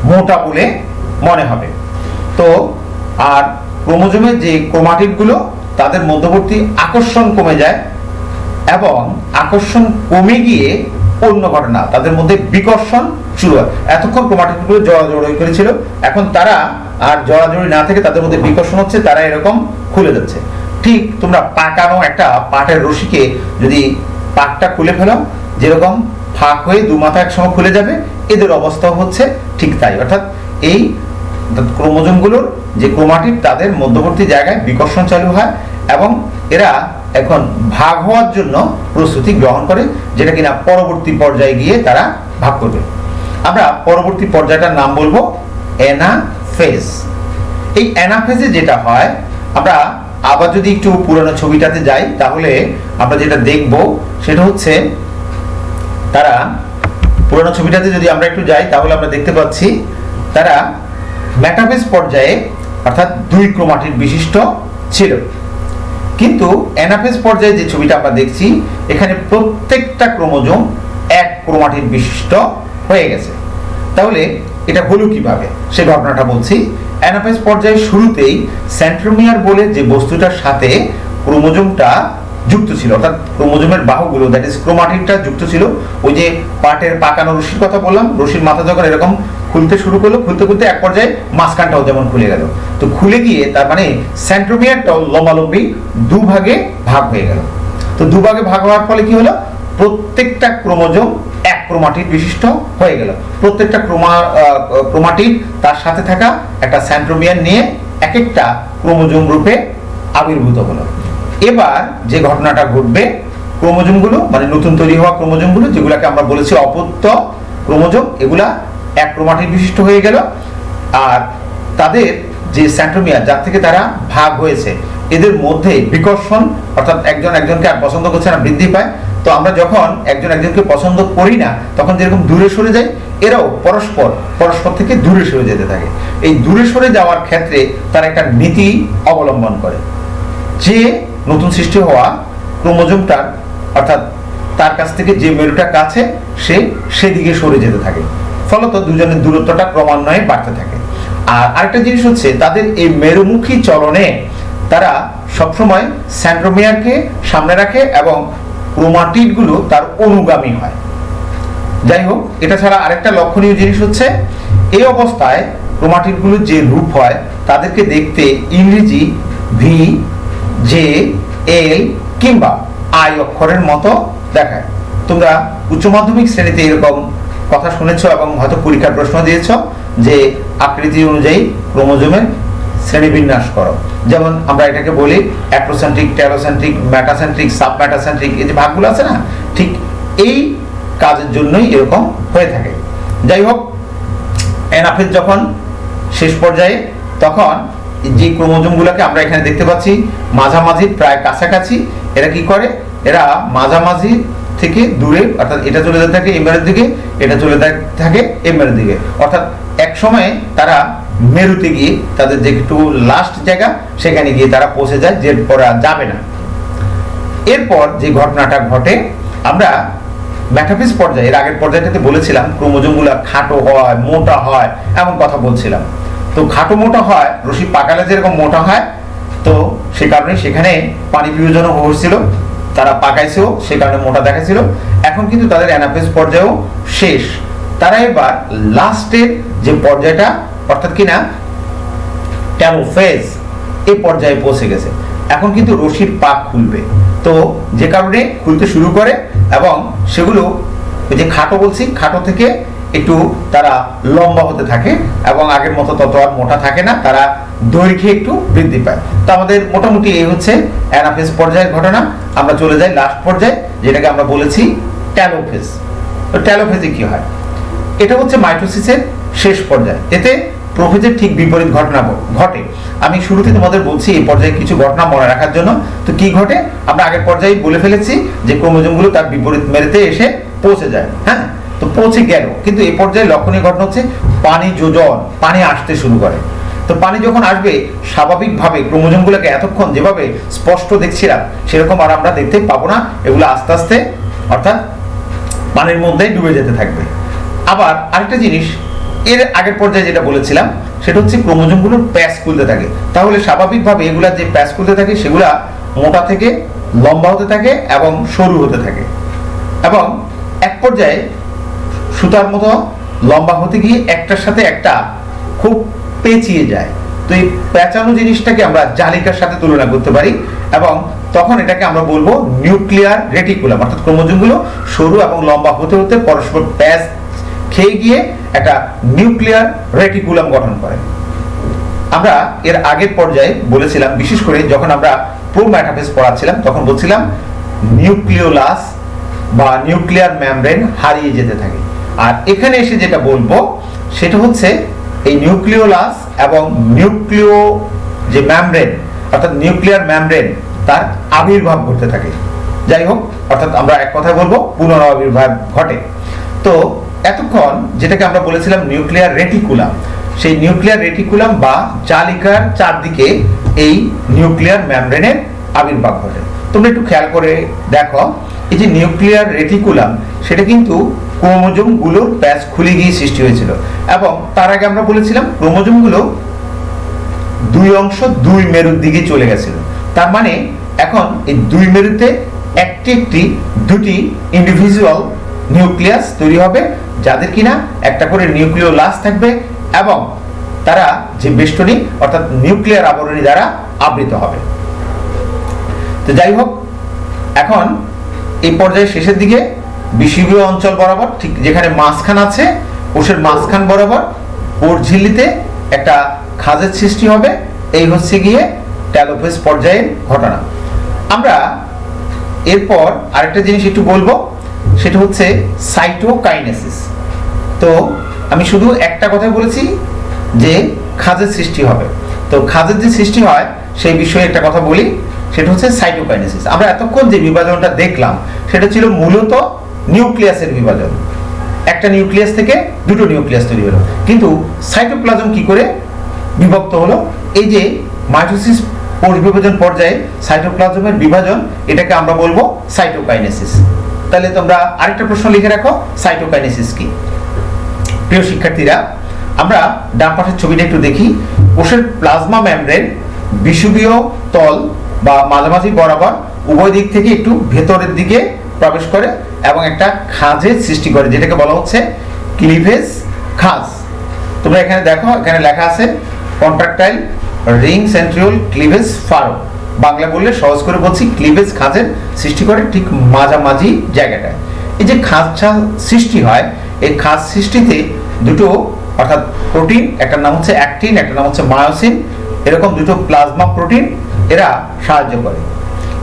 মোটা বলে মনে হবে। তো আর ক্রোমোজোমের যে ক্রোমাটিডগুলো, তাদের মধ্যবর্তী আকর্ষণ কমে যায় এবং আকর্ষণ কমে গিয়ে অন্য ঘটনা, তাদের মধ্যে বিকর্ষণ শুরু হয়। এতক্ষণ ক্রোমাটিডগুলো জড়াজড়ি করেছিল, এখন তারা আর জড়াজড়ি না থেকে তাদের মধ্যে বিকর্ষণ হচ্ছে, তারা এরকম খুলে যাচ্ছে। ঠিক তোমরা পাকানো একটা পাটের রশিকে যদি পাটটা খুলে ফেলো, যেরকম ফাঁক হয়ে দু মাথা একসঙ্গে খুলে যাবে, এদের অবস্থা হচ্ছে ঠিক তাই। অর্থাৎ এই ক্রোমোজোমগুলোর যে ক্রোমাটিড, তাদের মধ্যবর্তী জায়গায় বিকর্ষণ চালু হয় এবং এরা এখন ভাগ হওয়ার জন্য প্রস্তুতি গ্রহণ করে, যেটা কিনা পরবর্তী পর্যায়ে গিয়ে তারা ভাগ করবে। আমরা পরবর্তী পর্যায়টার নাম বলবো অ্যানাফেজ। এই অ্যানাফেজে যেটা হয়, আমরা আবার যদি একটু পুরনো ছবিটাতে যাই, তাহলে আমরা যেটা দেখব সেটা হচ্ছে, তারা পুরনো ছবিটাতে যদি আমরা একটু যাই, তাহলে আমরা দেখতে পাচ্ছি তারা মেটাফেজ পর্যায়ে অর্থাৎ 2 ক্রোমাটিড বিশিষ্ট ছিল। কিন্তু অ্যানাফেজ পর্যায়ে যে ছবিটা আমরা দেখছি, এখানে প্রত্যেকটা ক্রোমোজোম 1 ক্রোমাটিড বিশিষ্ট হয়ে গেছে। তাহলে এটা হলো কিভাবে, সে ঘটনাটা বলছি। অ্যানাফেজ পর্যায়ে শুরুতেই সেন্ট্রোমিয়ার বলে যে বস্তুটার সাথে ক্রোমোজোমটা যুক্ত ছিল, অর্থাৎ ক্রোমোজোমের বাহুগুলো, দ্যাট ইজ ক্রোমাটিডটা যুক্ত ছিল। ওই যে পাটের পাকানো রশির কথা বললাম, রশির মাথা যখন এরকম খুলতে শুরু করলো, খুলতে খুলতে এক পর্যায়ে মাঝখানটাও যেমন খুলে গেল। তো খুলে গিয়ে তার মানে সেন্ট্রোমিয়ারটাও লম্বালম্বি 2 ভাগে ভাগ হয়ে গেল। তো 2 ভাগে ভাগ হওয়ার ফলে কি হলো, প্রত্যেকটা ক্রোমোজোম 1 ক্রোমাটিড বিশিষ্ট হয়ে গেল। প্রত্যেকটা ক্রোমাটিড তার সাথে থাকা একটা সেন্ট্রোমিয়ার নিয়ে এক একটা ক্রোমোজোম রূপে আবির্ভূত হলো। এবার যে ঘটনাটা ঘটবে, ক্রোমোজোমগুলো মানে নতুন তৈরি হওয়া ক্রোমোজোমগুলো, যেগুলোকে আমরা বলেছি অপত্য ক্রোমোজোম, এগুলা 1 ক্রোমাটিড বিশিষ্ট হয়ে গেল। আর তাদের যে সেন্ট্রোমিয়ার, যার থেকে তারা ভাগ হয়েছে, এদের মধ্যে বিকর্ষণ, অর্থাৎ একজন একজনকে আর পছন্দ করছে না, বৃদ্ধি পায়। তো আমরা যখন একজন একজনকে পছন্দ করি না, তখন যেরকম দূরে সরে যাই, এরাও পরস্পর থেকে দূরে সরে যেতে থাকে। এই দূরে সরে যাওয়ার ক্ষেত্রে তারা একটা নীতি অবলম্বন করে, যে নতুন সৃষ্টি হওয়া ক্রোমোজোমটার, অর্থাৎ তার কাছ থেকে যে মেরুটা কাছে, সে সেদিকে সরে যেতে থাকে। ফলত দুজনের দূরত্বটা ক্রমান্বয়ে বাড়তে থাকে। আর আরেকটা জিনিস হচ্ছে, তাদের এই মেরুমুখী চলনে তারা সবসময় সেন্ট্রোমিয়ারকে সামনে রাখে এবং ক্রোমাটিডগুলো তার অনুগামী হয়। যাই হোক, এটা ছাড়া আরেকটা লক্ষণীয় জিনিস হচ্ছে, এই অবস্থায় ক্রোমাটিডগুলোর যে রূপ হয়, তাদেরকে দেখতে ইংরেজি ভি, জে, এল কিংবা আই অক্ষরের মতো দেখায়। তোমরা উচ্চ মাধ্যমিক শ্রেণীতে এরকম কথা শুনেছ এবং হয়তো পরীক্ষার প্রশ্ন দিয়েছ যে আকৃতি অনুযায়ী ক্রোমোজোমের শ্রেণীবিন্যাস করো। যেমন আমরা এটাকে বলি অ্যাক্টোসেন্ট্রিক, টেলোসেন্ট্রিক, মেটাসেন্ট্রিক, সাবমেটাসেন্ট্রিক, এই যে ভাগগুলো আছে না, ঠিক এই কাজের জন্যই এরকম হয়ে থাকে। যাই হোক, অ্যানাফেজ যখন শেষ পর্যায়ে, তখন যে ক্রোমোজোমগুলোকে আমরা এখানে দেখতে পাচ্ছি মাঝামাঝি প্রায় কাছাকাছি, এরা কি করে, এরা মাঝামাঝি থেকে দূরে, অর্থাৎ এটা চলে যেতে থাকে এমআর এর দিকে, এটা চলে থাকে এমআর এর দিকে, অর্থাৎ এক সময়ে তারা মেরুতে গিয়ে তাদের যে একটু লাস্ট জায়গা সেখানে গিয়ে তারা পৌঁছে যায়, যে পরে আর যাবে না। এরপর যে ঘটনাটা ঘটে, আমরা মেটাফেজ পর্যায়ে, এর আগের পর্যায়টাতে বলেছিলাম ক্রোমোজোমগুলো খাটো হয়, মোটা হয়, এমন কথা বলছিলাম। তো খাটো মোটা হয়, রশি পাকালে যেরকম মোটা হয়, তো সে কারণে সেখানে পানি বিয়োজনও হয়েছিল, তারা পাকাইছেও, সে কারণে মোটা দেখাছিল। এখন কিন্তু তাদের অ্যানাফেজ পর্যায়েও শেষ, তারা এবার লাস্টের যে পর্যায়টা, অর্থাৎ কিনা টেলোফেজ, এই পর্যায়ে পৌঁছে গেছে। এখন কিন্তু রশির পাক খুলবে, তো যে কারণে খুলতে শুরু করে, এবং সেগুলো ওই যে খাটো বলছি, খাটো থেকে একটু তারা লম্বা হতে থাকে, এবং আগের মতো তত আর মোটা থাকে না, তারা দৈর্ঘ্যে একটু বৃদ্ধি পায়। তো আমাদের মোটামুটি এই হচ্ছে অ্যানাফেজ পর্যায়ের ঘটনা। আমরা চলে যাই লাস্ট পর্যায়ে, যেটাকে আমরা বলেছি টেলোফেজ। তো টেলোফেজে কি হয়, এটা হচ্ছে মাইটোসিসের শেষ পর্যায়ে। এতে প্রোফেজের ঠিক বিপরীত ঘটনা ঘটে। আমি শুরুতে তোমাদের বলছি এই পর্যায়ে কিছু ঘটনা মনে রাখার জন্য। তো কি ঘটে, আমরা আগের পর্যায়ে বলে ফেলেছি যে ক্রোমোজোমগুলো তার বিপরীত মেরুতে এসে পৌঁছে যায়। হ্যাঁ, তো পৌঁছে গেল, কিন্তু এই পর্যায়ে লক্ষণীয় ঘটনা হচ্ছে পানি যোজন, পানি আসতে শুরু করে। তো পানি যখন আসবে, স্বাভাবিকভাবে ক্রোমোজোমগুলোকে এতক্ষণ যেভাবে স্পষ্ট দেখছিলাম সেরকম আর আমরা দেখতে পাবো না, এগুলো আস্তে আস্তে অর্থাৎ পানির মধ্যে ডুবে যেতে থাকবে। আবার আরেকটা জিনিস, এর আগের পর্যায়ে যেটা বলেছিলাম সেটা হচ্ছে ক্রোমোজোমগুলোর প্যাচ খুলতে থাকে। তাহলে স্বাভাবিকভাবে এগুলা যে প্যাচ খুলতে থাকে সেগুলা মোটা থেকে লম্বা হতে থাকে এবং সরু হতে থাকে, এবং এক পর্যায়ে সুতার মতো লম্বা হতে গিয়ে একটার সাথে একটা খুব পেঁচিয়ে যায়। তো এই পেঁচানো জিনিসটাকে আমরা জালিকার সাথে তুলনা করতে পারি, এবং তখন এটাকে আমরা বলবো নিউক্লিয়ার রেটিকুলাম। অর্থাৎ ক্রোমোজোমগুলো সরু এবং লম্বা হতে হতে পরস্পর প্যাচ খেয়ে গিয়ে একটা নিউক্লিয়ার রেটিকুলাম গঠন করে। আমরা এর আগের পর্যায়ে বলেছিলাম, বিশেষ করে যখন আমরা প্রোমেটাফেজ পড়াচ্ছিলাম তখন বলছিলাম নিউক্লিওলাস বা নিউক্লিয়ার মেমব্রেন হারিয়ে যেতে থাকে। আর এখানে এসে যেটা বলবো সেটা হচ্ছে এই নিউক্লিওলাস এবং নিউক্লিও যে মেমব্রেন, অর্থাৎ নিউক্লিয়ার মেমব্রেন, তার আবির্ভাব ঘটতে থাকে। যাই হোক, অর্থাৎ আমরা এক কথা বলবো পুনরাবির্ভাব ঘটে। তো এতক্ষণ যেটাকে আমরা বলেছিলাম নিউক্লিয়ার রেটিকুলাম, সেই নিউক্লিয়ার রেটিকুলাম বা জালিকার চারদিকে এই নিউক্লিয়ার মেমব্রেনের আবির্ভাব ঘটে। তোমরা একটু খেয়াল করে দেখো, এই যে নিউক্লিয়ার রেটিকুলাম সেটা কিন্তু ক্রোমোজোমগুলোর প্যাচ খুলে গিয়ে সৃষ্টি হয়েছিল, এবং তার আগে আমরা বলেছিলাম ক্রোমোজোমগুলো দুই অংশ দুই মেরুর দিকে চলে গেছিল। তার মানে এখন এই দুই মেরুতে একটি দুটি ইন্ডিভিজুয়াল নিউক্লিয়াস তৈরি হবে, যাদের কিনা একটা করে নিউক্লিওলাস থাকবে, এবং তারা যে বেষ্টনী অর্থাৎ নিউক্লিয়ার আবরণী দ্বারা আবৃত হবে। তো যাই হোক, এখন এই পর্যায়ে শেষের দিকে বিষুবীয় অঞ্চল বরাবর, ঠিক যেখানে মাঝখান আছে কোষের মাঝখান বরাবর কোষ ঝিল্লিতে একটা খাঁজের সৃষ্টি হবে। এই হচ্ছে গিয়ে টেলোফেজ পর্যায়ের ঘটনা। আমরা এরপর আরেকটা জিনিস একটু বলবো, সেটা হচ্ছে সাইটোকাইনেসিস। তো আমি শুধু একটা কথা বলেছি যে খাঁজের সৃষ্টি হবে। তো খাঁজের যে সৃষ্টি হয় সেই বিষয়ে একটা কথা বলি, সেটা হচ্ছে সাইটোকাইনেসিস। আমরা এতক্ষণ যে বিভাজনটা দেখলাম সেটা ছিল মূলত নিউক্লিয়াসের বিভাজন, একটা নিউক্লিয়াস থেকে দুটো নিউক্লিয়াস তৈরি হলো। কিন্তু সাইটোপ্লাজম কি করে বিভক্ত হলো, এই যে মাইটোসিস কোষ বিভাজন পর্যায়ে সাইটোপ্লাজমের বিভাজন, এটাকে আমরা বলবো সাইটোকাইনেসিস। তাহলে তোমরা আরেকটা প্রশ্ন লিখে রাখো, সাইটোকাইনেসিস কি? প্রিয় শিক্ষার্থীরা, আমরা ডান পাশের ছবিটা একটু দেখি। কোষের প্লাজমা মেমব্রেন বিষুবীয় তল বা মাঝামাঝি বরাবর উভয় দিক থেকে একটু ভেতরের দিকে প্রবেশ করে এবং একটা খাঁজের সৃষ্টি করে, যেটাকে বলা হচ্ছে ক্লিভেজ খাঁজ। তোমরা এখানে দেখো, এখানে লেখা আছে contractile ring centriole cleavage furrow. Bangla বললে সহজ করে বলছি, ক্লিভেজ খাঁজের সৃষ্টি করে ঠিক মাঝামাঝি জায়গাটায়। এই যে খাঁজটা সৃষ্টি হয়, এই খাঁজ সৃষ্টিতে দুটো অর্থাৎ প্রোটিন, একটার নাম হচ্ছে অ্যাক্টিন, একটার নাম হচ্ছে মায়োসিন, এরকম দুটো প্লাজমা প্রোটিন এরা সাহায্য করে।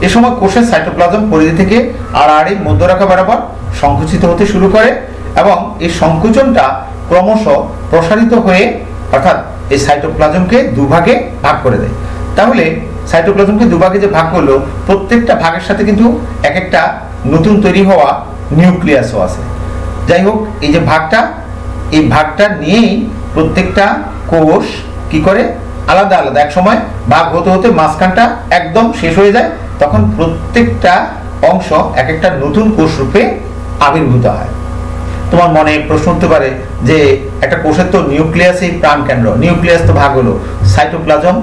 এ সময় কোষের সাইটোপ্লাজম পরিধি থেকে আড়াআড়ি মধ্যরেখা বরাবর সংকুচিত হতে শুরু করে এবং এই সংকুচনটা ক্রমশ প্রসারিত হয়ে অর্থাৎ এই সাইটোপ্লাজমকে দুভাগে ভাগ করে দেয়। তাহলে সাইটোপ্লাজমকে দুভাগে যে ভাগ করলো, প্রত্যেকটা ভাগের সাথে কিন্তু এক একটা নতুন তৈরি হওয়া নিউক্লিয়াসও আছে। যাই হোক, এই যে এই ভাগটা নিয়েই প্রত্যেকটা কোষ কি করে আলাদা আলাদা এক সময় ভাগ হতে হতে মাঝখানটা একদম শেষ হয়ে যায়, তখন প্রত্যেকটা অংশ এক একটা নতুন কোষ রূপে আবির্ভূত হয়। তোমার মনে প্রশ্ন উঠতে পারে যে একটা কোষের তো নিউক্লিয়াসই প্রাণকেন্দ্র, নিউক্লিয়াস তো ভাগ হলো, সাইটোপ্লাজম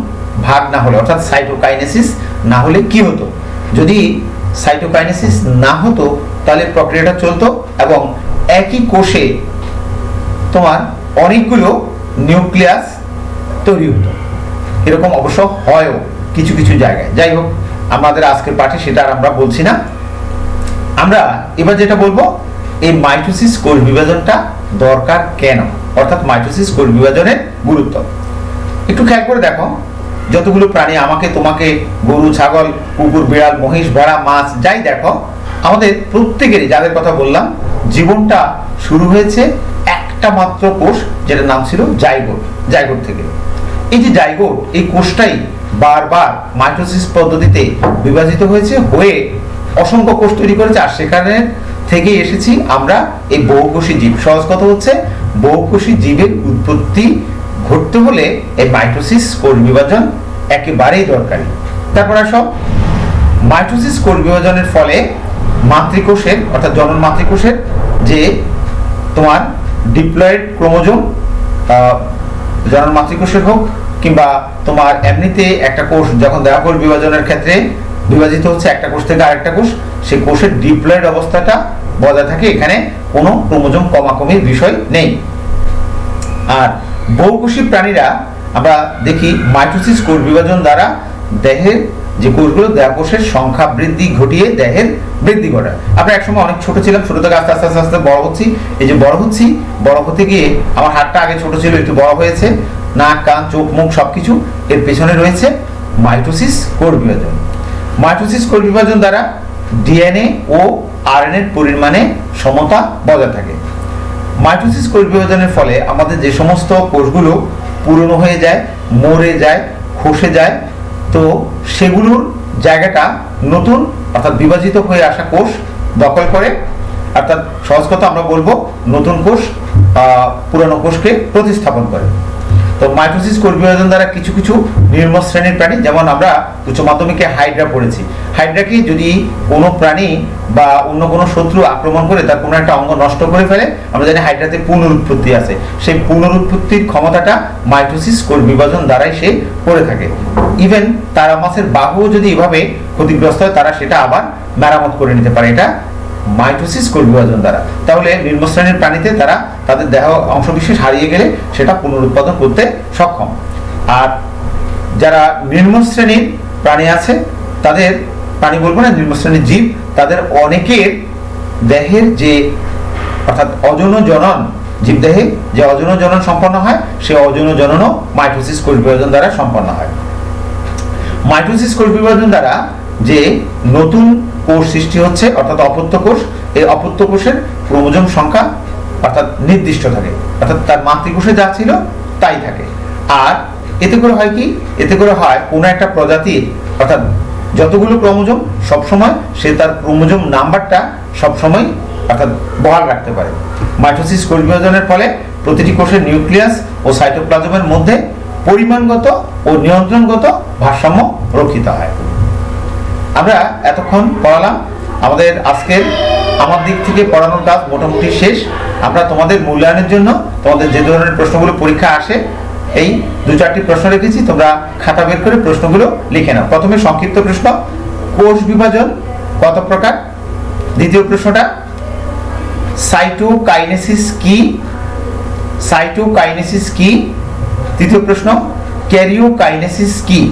ভাগ না হলে অর্থাৎ সাইটোকাইনেসিস না হলে কি হতো? যদি সাইটোকাইনেসিস না হতো তাহলে প্রক্রিয়াটা চলতো এবং একই কোষে তোমার অনেকগুলো নিউক্লিয়াস তৈরি হতো। এরকম অবশ্য হয়ও কিছু কিছু জায়গায়। যাই হোক, আমাদের আজকের পাঠে সেটা আর আমরা বলছি না। আমরা এবার যেটা বলবো, এই মাইটোসিস কোষ বিভাজনটা দরকার কেন, অর্থাৎ মাইটোসিস কোষ বিভাজনের গুরুত্ব। একটু খেয়াল করে দেখো, যতগুলো প্রাণী আমাকে তোমাকে, গরু, ছাগল, কুকুর, বিড়াল, মহিষ, ভেড়া, মাছ যাই দেখো, আমাদের প্রত্যেকেরই যাদের কথা বললাম জীবনটা শুরু হয়েছে একটা মাত্র কোষ, যেটার নাম ছিল জাইগোট থেকে। এই যে জাইগোট, এই কোষটাই বারবার মাইটোসিস পদ্ধতিতে বিভাজিত হয়ে অসংখ্য কোষ তৈরি করেছে। আর সেখানে থেকে এসেছি আমরা এই বহুকোষী জীব। সহজ কথা হচ্ছে, বহুকোষী জীবের উৎপত্তি ঘটতে হলে এই মাইটোসিস কোষ বিভাজন একেবারেই দরকারি। তারপর আসো, মাইটোসিস কোষ বিভাজনের ফলে মাতৃকোষের অর্থাৎ জনন মাতৃকোষের যে তোমার ডিপ্লয়েড ক্রোমোজোম, জনন মাতৃকোষের হোক কিংবা তোমার এমনিতে একটা কোষ যখন দেহকোষ বিভাজনের ক্ষেত্রে বিভাজিত হচ্ছে একটা কোষ থেকে আরেকটা কোষ, সেই কোষের ডিপ্লয়েড অবস্থাটা বজায় থাকে, এখানে কোনো ক্রোমোজোম কমাকমির বিষয় নেই। আর বহুকোষী প্রাণীরা আমরা দেখি মাইটোসিস কোষ বিভাজন দ্বারা দেহের যে কোষগুলো দেহকোষের সংখ্যা বৃদ্ধি ঘটিয়ে দেহের বৃদ্ধি ঘটায়। আমরা একসময় অনেক ছোট ছিলাম, ছোট থেকে আস্তে আস্তে আস্তে আস্তে বড় হচ্ছি। এই যে বড় হতে গিয়ে আমার হাতটা আগে ছোট ছিল, একটু বড় হয়েছে, নাক, কান, চোখ, মুখ সবকিছু, এর পেছনে রয়েছে মাইটোসিস কোষ বিভাজন। মাইটোসিস কোষ বিভাজন দ্বারা ডিএনএ ও আরএনএর পরিমাণে সমতা বজায় থাকে। মাইটোসিস কোষ বিভাজনের ফলে আমাদের যে সমস্ত কোষগুলো পুরনো হয়ে যায়, মরে যায়, খসে যায়, তো সেগুলোর জায়গাটা নতুন অর্থাৎ বিভাজিত হয়ে আসা কোষ দখল করে। অর্থাৎ সহজ কথা আমরা বলবো, নতুন কোষ পুরানো কোষকে প্রতিস্থাপন করে। তো মাইটোসিস কোষ বিভাজন দ্বারা কিছু কিছু নিম্ন শ্রেণীর প্রাণী, যেমন আমরা উচ্চ মাধ্যমিকে হাইড্রা পড়েছি, হাইড্রাকে যদি কোনো প্রাণী বা অন্য কোনো শত্রু আক্রমণ করে তার কোনো একটা অঙ্গ নষ্ট করে ফেলে, আমরা জানি হাইড্রাতে পুনরুৎপত্তি আছে, সেই পুনরুৎপত্তির ক্ষমতাটা মাইটোসিস কোষ বিভাজন দ্বারাই সে করে থাকে। ইভেন তারা মাছের বাহুও যদি এভাবে ক্ষতিগ্রস্ত হয়, তারা সেটা আবার মেরামত করে নিতে পারে, এটা মাইটোসিস কোষ বিভাজন দ্বারা। তাহলে নিম্ন শ্রেণীর প্রাণীতে তারা তাদের দেহ অংশবিশেষ হারিয়ে গেলে সেটা পুনরুৎপাদন করতে সক্ষম। আর যারা নিম্ন শ্রেণীর প্রাণী আছে, তাদের প্রাণী বলবো না, নিম্ন শ্রেণীর জীব, তাদের অনেকের দেহের যে অর্থাৎ অযৌন জনন, জীবদেহে যে অযৌন জনন সম্পন্ন হয়, সেই অযৌন জননও মাইটোসিস কোষ বিভাজন দ্বারা সম্পন্ন হয়। মাইটোসিস কোষ বিভাজন দ্বারা যে নতুন কোষ সৃষ্টি হচ্ছে অর্থাৎ অপত্য কোষ, এই অপত্য কোষের ক্রোমোজোম সংখ্যা অর্থাৎ নির্দিষ্ট থাকে, অর্থাৎ তার মাতৃকোষে যা ছিল তাই থাকে। আর এতে করে হয় কি, এতে করে হয় কোনো একটা প্রজাতির অর্থাৎ যতগুলো ক্রোমোজোম সবসময় সে তার ক্রোমোজোম নাম্বারটা সবসময় অর্থাৎ বহাল রাখতে পারে। মাইটোসিস কোষ বিভাজনের ফলে প্রতিটি কোষের নিউক্লিয়াস ও সাইটোপ্লাজমের মধ্যে পরিমাণগত ও নিয়ন্ত্রণগত ভারসাম্য রক্ষিত হয়। আমরা এতক্ষণ পড়ালাম, আমাদের আজকের আমার দিক থেকে পড়ানোর কাজ মোটামুটি শেষ। আমরা তোমাদের মূল্যায়নের জন্য তোমাদের যে ধরনের প্রশ্নগুলো পরীক্ষা আসে, এই 2-4টি প্রশ্ন রেখেছি, তোমরা খাতা বের করে প্রশ্নগুলো লিখে নাও। প্রথমে সংক্ষিপ্ত প্রশ্ন, কোষ বিভাজন কত প্রকার? দ্বিতীয় প্রশ্নটা, সাইটোকাইনেসিস কি? সাইটোকাইনেসিস কি? তৃতীয় প্রশ্ন, ক্যারিওকাইনেসিস কি?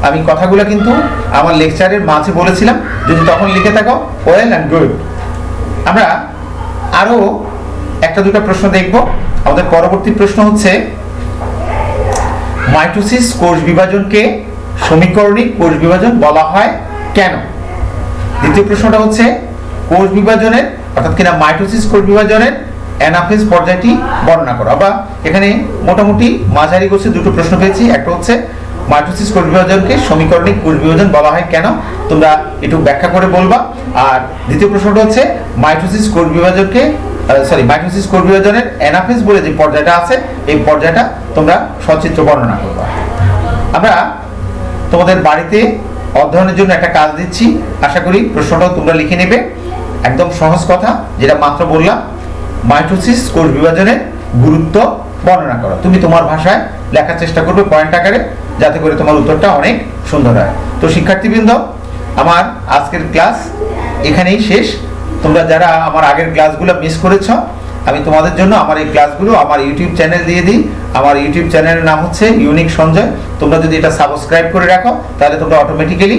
আমি কথাগুলো কিন্তু আমার লেকচারের মাঝে বলেছিলাম, যদি তখন লিখে থাকো ওয়েল অ্যান্ড গুড। আমরা আরো 1-2টা প্রশ্ন দেখব। আমাদের পরবর্তী প্রশ্ন হচ্ছে, মাইটোসিস কোষ বিভাজনকে সমীকরণিক কোষ বিভাজন বলা হয় কেন? দ্বিতীয় প্রশ্নটা হচ্ছে কোষ বিভাজনের অর্থাৎ কিনা মাইটোসিস কোষ বিভাজনের অ্যানাফেজ পর্যায়টি বর্ণনা করো। বা এখানে মোটামুটি মাঝারি গোছের দুটো প্রশ্ন পেয়েছি। একটা হচ্ছে মাইটোসিস কোষ বিভাজনকে সমীকরণিক কোষ বিভাজন বলা হয় কেন, তোমরা একটু ব্যাখ্যা করে বলবা। আর দ্বিতীয় প্রশ্নটা হচ্ছে মাইটোসিস কোষ বিভাজনকে মাইটোসিস কোষ বিভাজনের অ্যানাফেজ বলে যে পর্যায়টা আছে এই পর্যায়টা তোমরা সচিত্র বর্ণনা করবা। আমরা তোমাদের বাড়িতে অধ্যয়নের জন্য একটা কাজ দিচ্ছি, আশা করি প্রশ্নটাও তোমরা লিখে নেবে। একদম সহজ কথা, যেটা মাত্র বললাম, মাইটোসিস কোষ বিভাজনের গুরুত্ব বর্ণনা করো। তুমি তোমার ভাষায় লেখার চেষ্টা করবে পয়েন্ট আকারে, যাতে করে তোমার উত্তরটা অনেক সুন্দর হয়। তো শিক্ষার্থীবৃন্দ, আমার আজকের ক্লাস এখানেই শেষ। তোমরা যারা আমার আগের ক্লাসগুলো মিস করেছ, আমি তোমাদের জন্য আমার এই ক্লাসগুলো আমার ইউটিউব চ্যানেল দিয়ে দিই। আমার ইউটিউব চ্যানেলের নাম হচ্ছে ইউনিক সঞ্জয়। তোমরা যদি এটা সাবস্ক্রাইব করে রাখো তাহলে তোমরা অটোমেটিক্যালি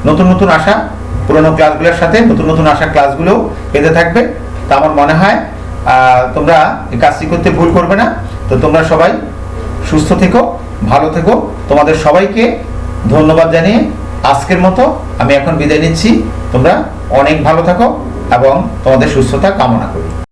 নতুন নতুন আসা পুরোনো ক্লাসগুলোর সাথে নতুন নতুন আসা ক্লাসগুলো পেতে থাকবে। তা আমার মনে হয় তোমরা এই কাজটি করতে ভুল করবে না। তো তোমরা সবাই সুস্থ থেকো, ভালো থেকো। তোমাদের সবাইকে ধন্যবাদ জানিয়ে আজকের মতো আমি এখন বিদায় নিচ্ছি। তোমরা অনেক ভালো থাকো এবং তোমাদের সুস্থতা কামনা করি।